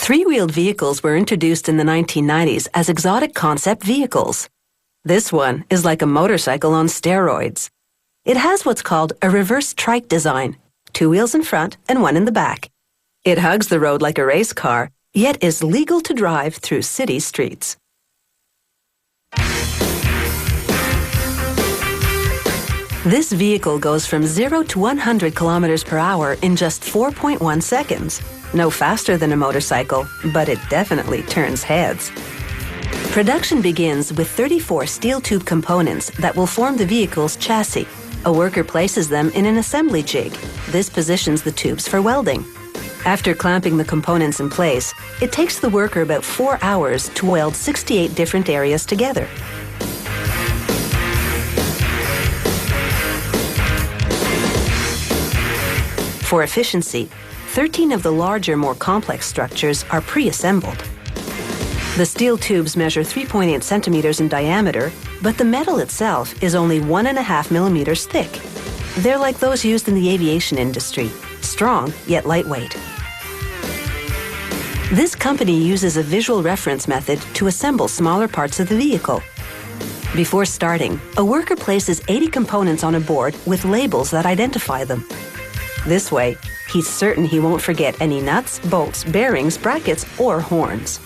Three-wheeled vehicles were introduced in the 1990s as exotic concept vehicles. This one is like a motorcycle on steroids. It has what's called a reverse trike design, 2 wheels in front and 1 in the back. It hugs the road like a race car, yet is legal to drive through city streets. This vehicle goes from 0 to 100 kilometers per hour in just 4.1 seconds. No faster than a motorcycle, but it definitely turns heads. Production begins with 34 steel tube components that will form the vehicle's chassis. A worker places them in an assembly jig. This positions the tubes for welding. After clamping the components in place, it takes the worker about 4 hours to weld 68 different areas together. For efficiency, 13 of the larger, more complex structures are pre-assembled. The steel tubes measure 3.8 centimeters in diameter, but the metal itself is only 1.5 millimeters thick. They're like those used in the aviation industry, strong yet lightweight. This company uses a visual reference method to assemble smaller parts of the vehicle. Before starting, a worker places 80 components on a board with labels that identify them. This way, he's certain he won't forget any nuts, bolts, bearings, brackets, or horns.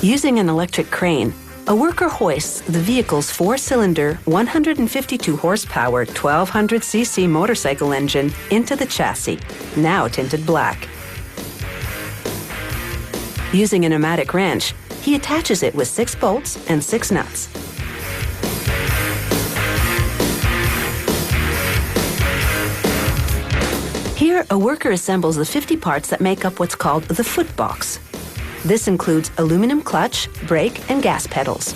Using an electric crane, a worker hoists the vehicle's 4-cylinder, 152 horsepower, 1200 cc motorcycle engine into the chassis, now tinted black. Using a pneumatic wrench, he attaches it with 6 bolts and 6 nuts. Here, a worker assembles the 50 parts that make up what's called the foot box. This includes aluminum clutch, brake, and gas pedals.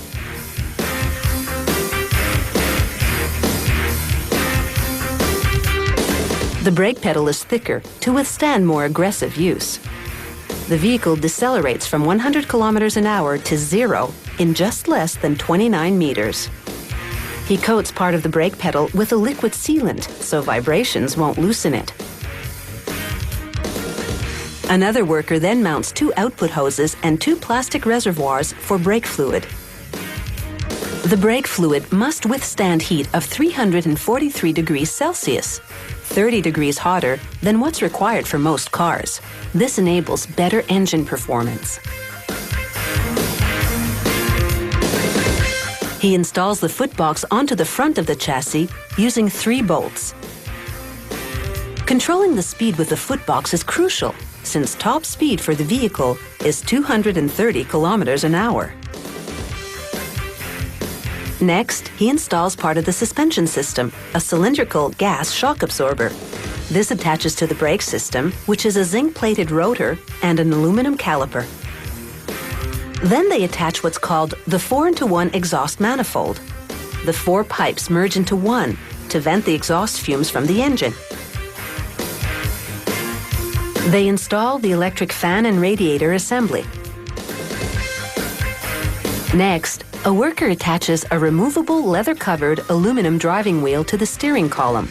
The brake pedal is thicker to withstand more aggressive use. The vehicle decelerates from 100 kilometers an hour to 0 in just less than 29 meters. He coats part of the brake pedal with a liquid sealant so vibrations won't loosen it. Another worker then mounts 2 output hoses and 2 plastic reservoirs for brake fluid. The brake fluid must withstand heat of 343 degrees Celsius, 30 degrees hotter than what's required for most cars. This enables better engine performance. He installs the footbox onto the front of the chassis using 3 bolts. Controlling the speed with the footbox is crucial, since top speed for the vehicle is 230 kilometers an hour. Next, he installs part of the suspension system, a cylindrical gas shock absorber. This attaches to the brake system, which is a zinc-plated rotor and an aluminum caliper. Then they attach what's called the 4-into-1 exhaust manifold. The 4 pipes merge into one to vent the exhaust fumes from the engine. They install the electric fan and radiator assembly. Next, a worker attaches a removable leather-covered aluminum driving wheel to the steering column.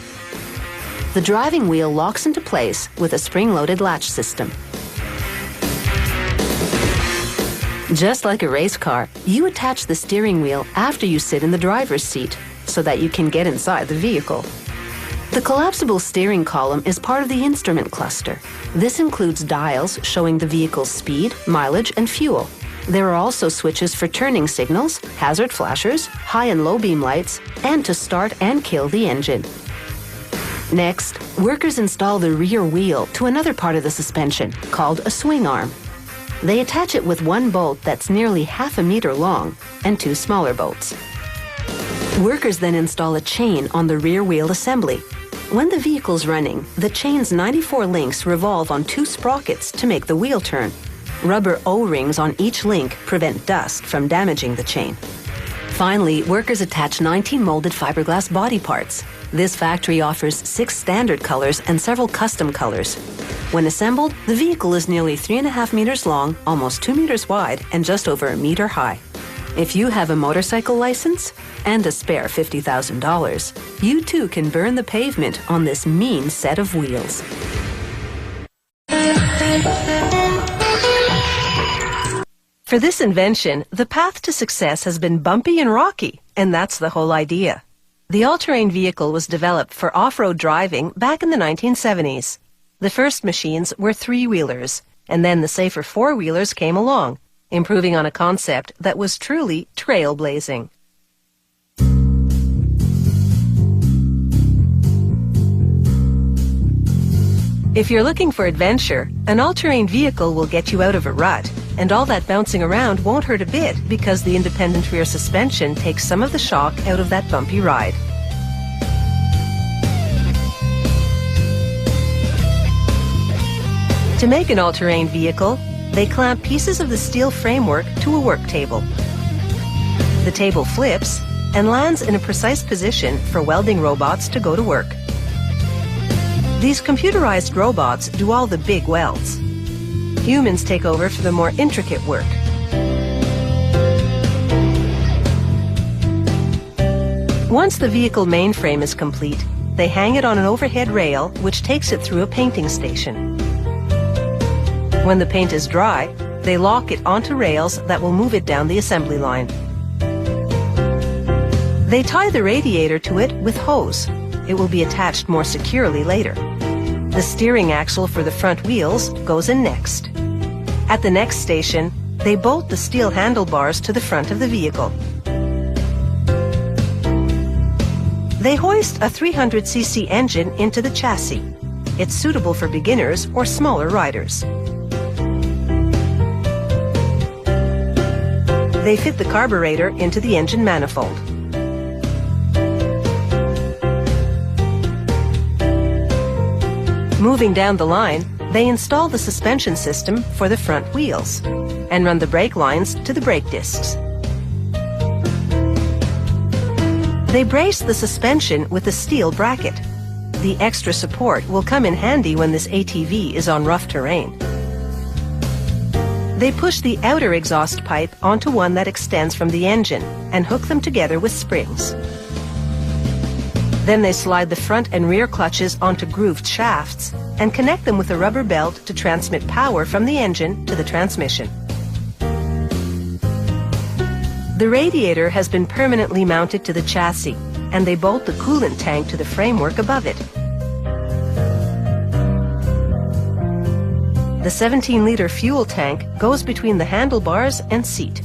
The driving wheel locks into place with a spring-loaded latch system. Just like a race car, you attach the steering wheel after you sit in the driver's seat so that you can get inside the vehicle. The collapsible steering column is part of the instrument cluster. This includes dials showing the vehicle's speed, mileage, and fuel. There are also switches for turning signals, hazard flashers, high and low beam lights, and to start and kill the engine. Next, workers install the rear wheel to another part of the suspension, called a swing arm. They attach it with 1 bolt that's nearly half a meter long and 2 smaller bolts. Workers then install a chain on the rear wheel assembly. When the vehicle's running, the chain's 94 links revolve on 2 sprockets to make the wheel turn. Rubber O-rings on each link prevent dust from damaging the chain. Finally, workers attach 19 molded fiberglass body parts. This factory offers 6 standard colors and several custom colors. When assembled, the vehicle is nearly 3.5 meters long, almost 2 meters wide, and just over a meter high. If you have a motorcycle license and a spare $50,000, you too can burn the pavement on this mean set of wheels. For this invention, the path to success has been bumpy and rocky, and that's the whole idea. The all-terrain vehicle was developed for off-road driving back in the 1970s. The first machines were three-wheelers, and then the safer four-wheelers came along, improving on a concept that was truly trailblazing. If you're looking for adventure, an all-terrain vehicle will get you out of a rut, and all that bouncing around won't hurt a bit because the independent rear suspension takes some of the shock out of that bumpy ride. To make an all-terrain vehicle, they clamp pieces of the steel framework to a work table. The table flips and lands in a precise position for welding robots to go to work. These computerized robots do all the big welds. Humans take over for the more intricate work. Once the vehicle mainframe is complete, they hang it on an overhead rail which takes it through a painting station. When the paint is dry, they lock it onto rails that will move it down the assembly line. They tie the radiator to it with hose. It will be attached more securely later. The steering axle for the front wheels goes in next. At the next station, they bolt the steel handlebars to the front of the vehicle. They hoist a 300cc engine into the chassis. It's suitable for beginners or smaller riders. They fit the carburetor into the engine manifold. Moving down the line, they install the suspension system for the front wheels and run the brake lines to the brake discs. They brace the suspension with a steel bracket. The extra support will come in handy when this ATV is on rough terrain. They push the outer exhaust pipe onto one that extends from the engine and hook them together with springs. Then they slide the front and rear clutches onto grooved shafts and connect them with a rubber belt to transmit power from the engine to the transmission. The radiator has been permanently mounted to the chassis, and they bolt the coolant tank to the framework above it. The 17-liter fuel tank goes between the handlebars and seat.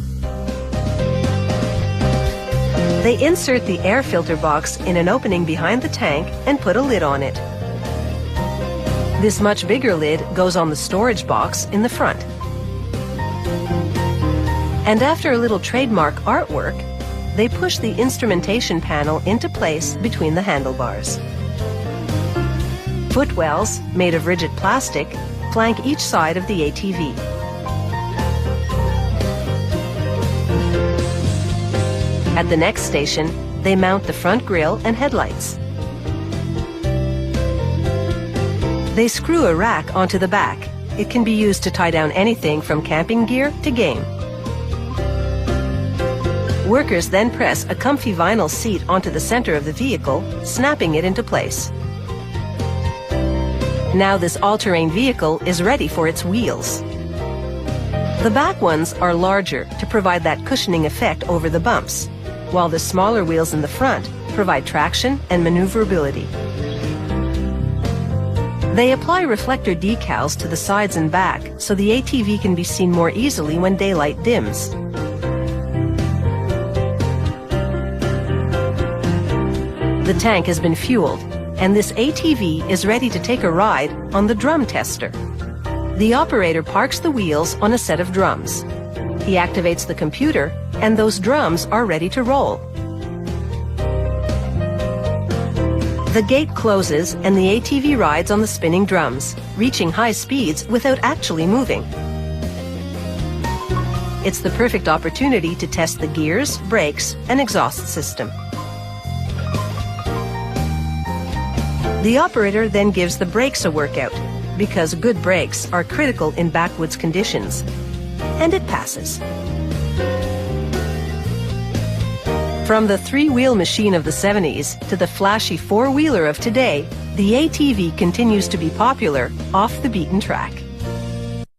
They insert the air filter box in an opening behind the tank and put a lid on it. This much bigger lid goes on the storage box in the front. And after a little trademark artwork, they push the instrumentation panel into place between the handlebars. Footwells, made of rigid plastic, flank each side of the ATV. At the next station, they mount the front grille and headlights. They screw a rack onto the back. It can be used to tie down anything from camping gear to game. Workers then press a comfy vinyl seat onto the center of the vehicle, snapping it into place. Now this all-terrain vehicle is ready for its wheels. The back ones are larger to provide that cushioning effect over the bumps, while the smaller wheels in the front provide traction and maneuverability. They apply reflector decals to the sides and back so the ATV can be seen more easily when daylight dims. The tank has been fueled, and this ATV is ready to take a ride on the drum tester. The operator parks the wheels on a set of drums. He activates the computer, and those drums are ready to roll. The gate closes, and the ATV rides on the spinning drums, reaching high speeds without actually moving. It's the perfect opportunity to test the gears, brakes, and exhaust system. The operator then gives the brakes a workout, because good brakes are critical in backwoods conditions, and it passes. From the three-wheel machine of the 70s to the flashy four-wheeler of today, the ATV continues to be popular off the beaten track.